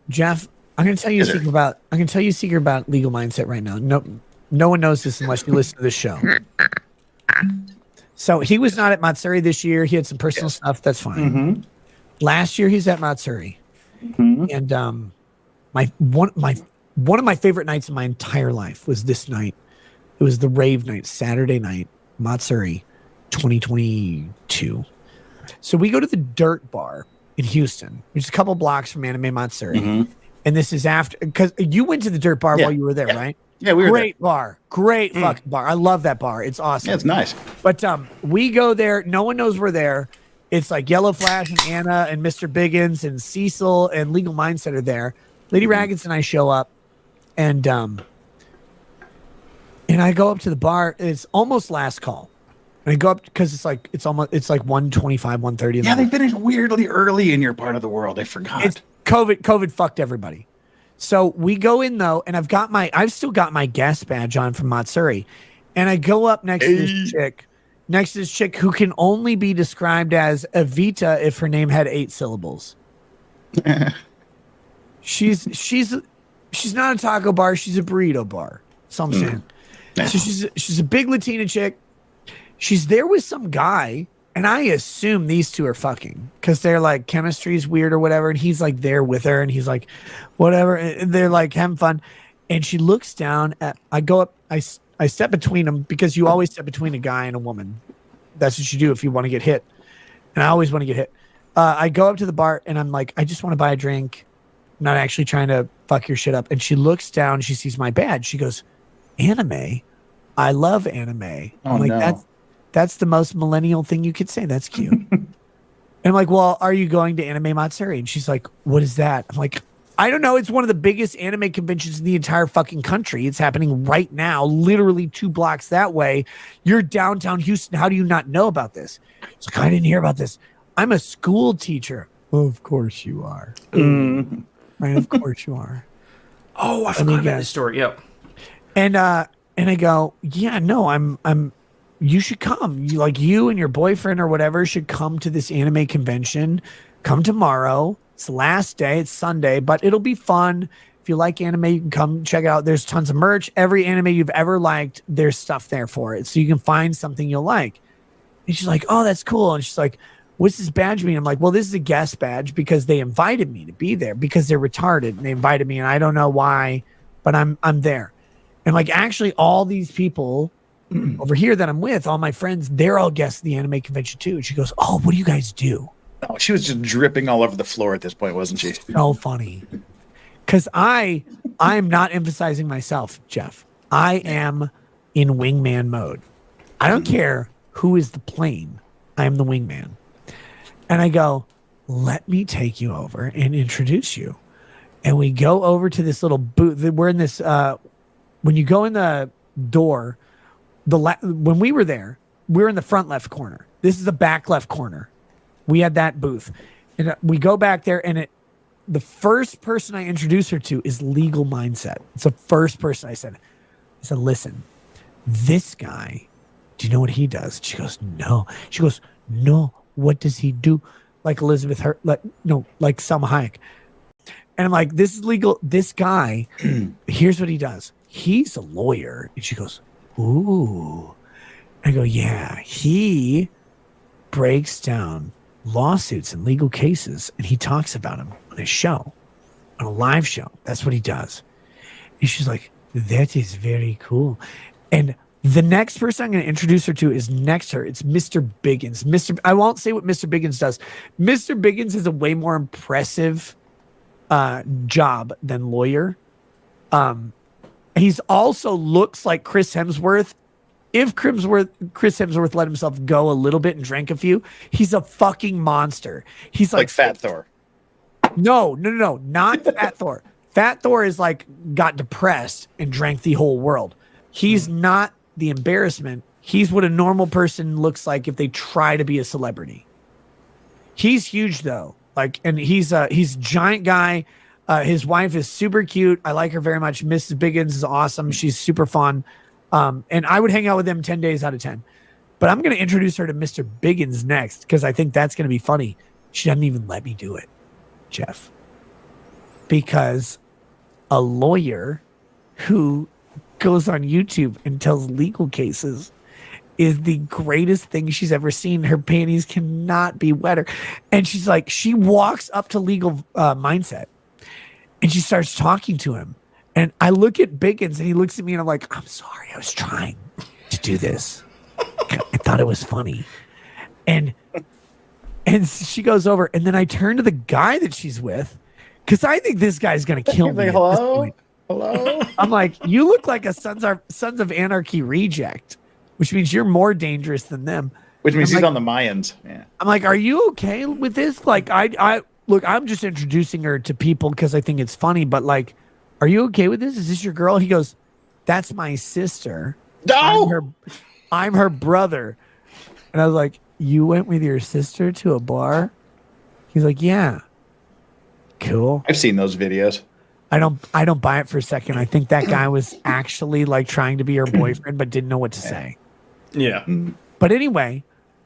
Jeff, I'm going to tell you a secret about. I'm going to tell you a secret about legal mindset right now. No one knows this unless you listen to this show. So he was not at Matsuri this year. He had some personal stuff. That's fine. Mm-hmm. Last year he's at Matsuri, and one of my favorite nights of my entire life was this night. It was the rave night, Saturday night, Matsuri, 2022. So we go to the Dirt Bar in Houston, which is a couple blocks from Anime Matsuri. And this is after, because you went to the Dirt Bar while you were there, right? Yeah, we were great there. Bar, great fucking bar. I love that bar. It's awesome. Yeah, it's nice. But we go there. No one knows we're there. It's like Yellow Flash and Anna and Mr. Biggins and Cecil and Legal Mindset are there. Lady Raggets and I show up, and I go up to the bar. It's almost last call. And I go up because it's like 1:25, 1:30. Yeah, they finished weirdly early in your part of the world. I forgot. It's COVID fucked everybody. So we go in though, and I've still got my guest badge on from Matsuri, and I go up next to this chick who can only be described as Evita if her name had 8 syllables. she's not a taco bar, she's a burrito bar. So I'm saying. So she's a big Latina chick. She's there with some guy, and I assume these two are fucking because they're like chemistry's weird or whatever, and he's like there with her, and he's like, whatever. And they're like having fun, and she looks down at. I go up. I step between them because you always step between a guy and a woman. That's what you do if you want to get hit, and I always want to get hit. I go up to the bar, and I'm like, I just want to buy a drink, I'm not actually trying to fuck your shit up. And she looks down, she sees my badge, she goes, anime. I love anime. I'm like, no. That's the most millennial thing you could say. That's cute. And I'm like, well, are you going to Anime Matsuri? And she's like, what is that? I'm like, I don't know. It's one of the biggest anime conventions in the entire fucking country. It's happening right now, literally 2 blocks that way. You're downtown Houston. How do you not know about this? It's like, I didn't hear about this. I'm a school teacher. Well, of course you are. Right? Of course you are. Oh, I forgot about this story. Yep. And I go, yeah, no, I'm. You should come. You and your boyfriend or whatever should come to this anime convention. Come tomorrow. It's the last day. It's Sunday, but it'll be fun. If you like anime, you can come check it out. There's tons of merch. Every anime you've ever liked, there's stuff there for it. So you can find something you'll like. And she's like, oh, that's cool. And she's like, what's this badge mean? I'm like, well, this is a guest badge because they invited me to be there because they're retarded. And they invited me, and I don't know why, but I'm there. And like, actually, all these people over here that I'm with, all my friends, they're all guests at the anime convention too. And she goes, oh, what do you guys do? Oh, she was just dripping all over the floor at this point, wasn't she? So funny. Because I'm not emphasizing myself, Jeff. I am in wingman mode. I don't care who is the plane. I am the wingman. And I go, let me take you over and introduce you. And we go over to this little booth. We're in this, when you go in the door, when we were there, we were in the front left corner. This is the back left corner. We had that booth. And we go back there, and the first person I introduced her to is Legal Mindset. It's the first person I said, listen, this guy, do you know what he does? She goes, no. She goes, no, what does he do? Like Elizabeth, like Selma Hayek. And I'm like, this is legal. This guy, here's what he does. He's a lawyer. And she goes, ooh. I go, yeah, he breaks down lawsuits and legal cases, and he talks about them on his show, on a live show. That's what he does. And she's like, that is very cool. And the next person I'm going to introduce her to is next to her. It's Mr. Biggins. I won't say what Mr. Biggins does. Mr. Biggins is a way more impressive job than lawyer. He's also looks like Chris Hemsworth. If Chris Hemsworth let himself go a little bit and drank a few, he's a fucking monster. He's like Fat Thor. No, not Fat Thor. Fat Thor is like got depressed and drank the whole world. He's not the embarrassment. He's what a normal person looks like if they try to be a celebrity. He's huge though. And he's a giant guy. His wife is super cute. I like her very much. Mrs. Biggins is awesome. She's super fun. And I would hang out with them 10 days out of 10. But I'm going to introduce her to Mr. Biggins next because I think that's going to be funny. She doesn't even let me do it, Jeff. because a lawyer who goes on YouTube and tells legal cases is the greatest thing she's ever seen. Her panties cannot be wetter. And she's like, she walks up to legal mindset and she starts talking to him. And I look at Biggins and he looks at me and I'm like, I'm sorry, I was trying to do this. I thought it was funny. And she goes over and then I turn to the guy that she's with because I think this guy's going to kill me. Like, hello? Hello? I'm like, you look like a Sons of Anarchy reject, which means you're more dangerous than them. Which means I'm he's like, on the Mayans. Yeah. I'm like, are you okay with this? Like, I look, I'm just introducing her to people because I think it's funny, but like, are you okay with this? Is this your girl? He goes, that's my sister. No! I'm her brother. And I was like, you went with your sister to a bar? He's like, yeah. Cool. I've seen those videos. I don't buy it for a second. I think that guy was actually like trying to be her boyfriend, but didn't know what to say. Yeah. But anyway,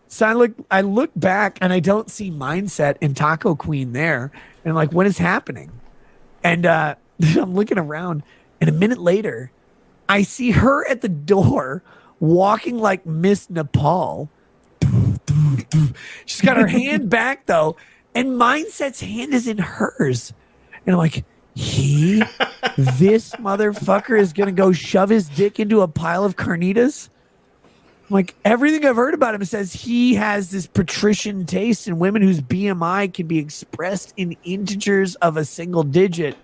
so I look back and I don't see Mindset and Taco Queen there. And I'm like, what is happening? And I'm looking around and a minute later, I see her at the door walking like Miss Nepal. She's got her hand back though. And Mindset's hand is in hers. And I'm like, this motherfucker is going to go shove his dick into a pile of carnitas? I'm like, everything I've heard about him says he has this patrician taste in women whose BMI can be expressed in integers of a single digit.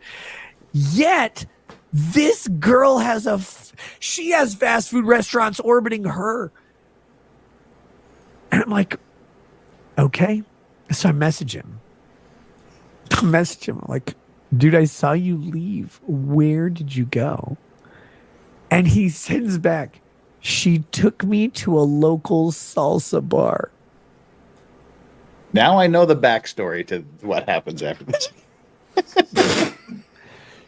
Yet, this girl has she has fast food restaurants orbiting her. And I'm like, okay. So I message him. I'm like, dude, I saw you leave. Where did you go? And he sends back, she took me to a local salsa bar. Now I know the backstory to what happens after this.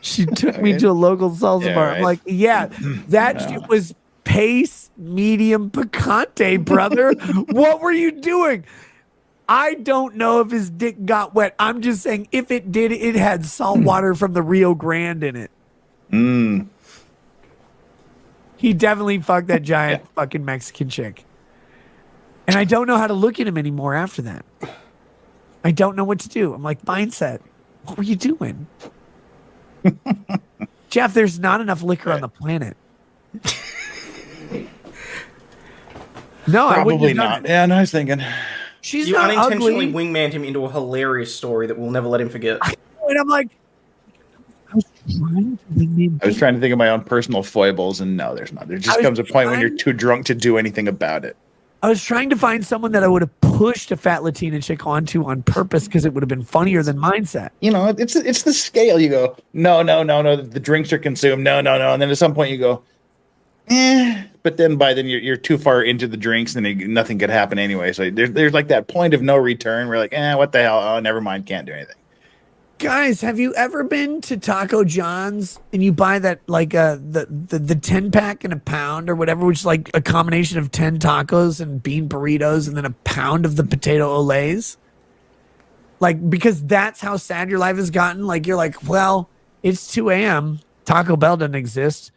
She took me to a local salsa bar. Right. I'm like, yeah, that shit was pace medium picante, brother. What were you doing? I don't know if his dick got wet. I'm just saying if it did, it had salt water from the Rio Grande in it. He definitely fucked that giant fucking Mexican chick. And I don't know how to look at him anymore after that. I don't know what to do. I'm like, Mindset, what were you doing? Jeff, there's not enough liquor on the planet. No, I wouldn't Probably have done not. it. Yeah, no, I was thinking. She's You not unintentionally ugly. wingmaned him into a hilarious story that we'll never let him forget. And I'm like, I was trying to wingman. I was trying to think of my own personal foibles, and no, there's not. There just comes a point when you're too drunk to do anything about it. I was trying to find someone that I would have pushed a fat Latina chick onto on purpose because it would have been funnier than Mindset. You know, it's the scale. You go, no. The drinks are consumed. No. And then at some point you go, But then by then you're too far into the drinks and nothing could happen anyway. So there's like that point of no return. We're like, what the hell? Oh, never mind. Can't do anything. Guys, have you ever been to Taco John's and you buy that like the 10 pack in a pound or whatever, which is like a combination of 10 tacos and bean burritos and then a pound of the potato olays? Like, because that's how sad your life has gotten. Like, you're like, well, it's 2 a.m. Taco Bell doesn't exist.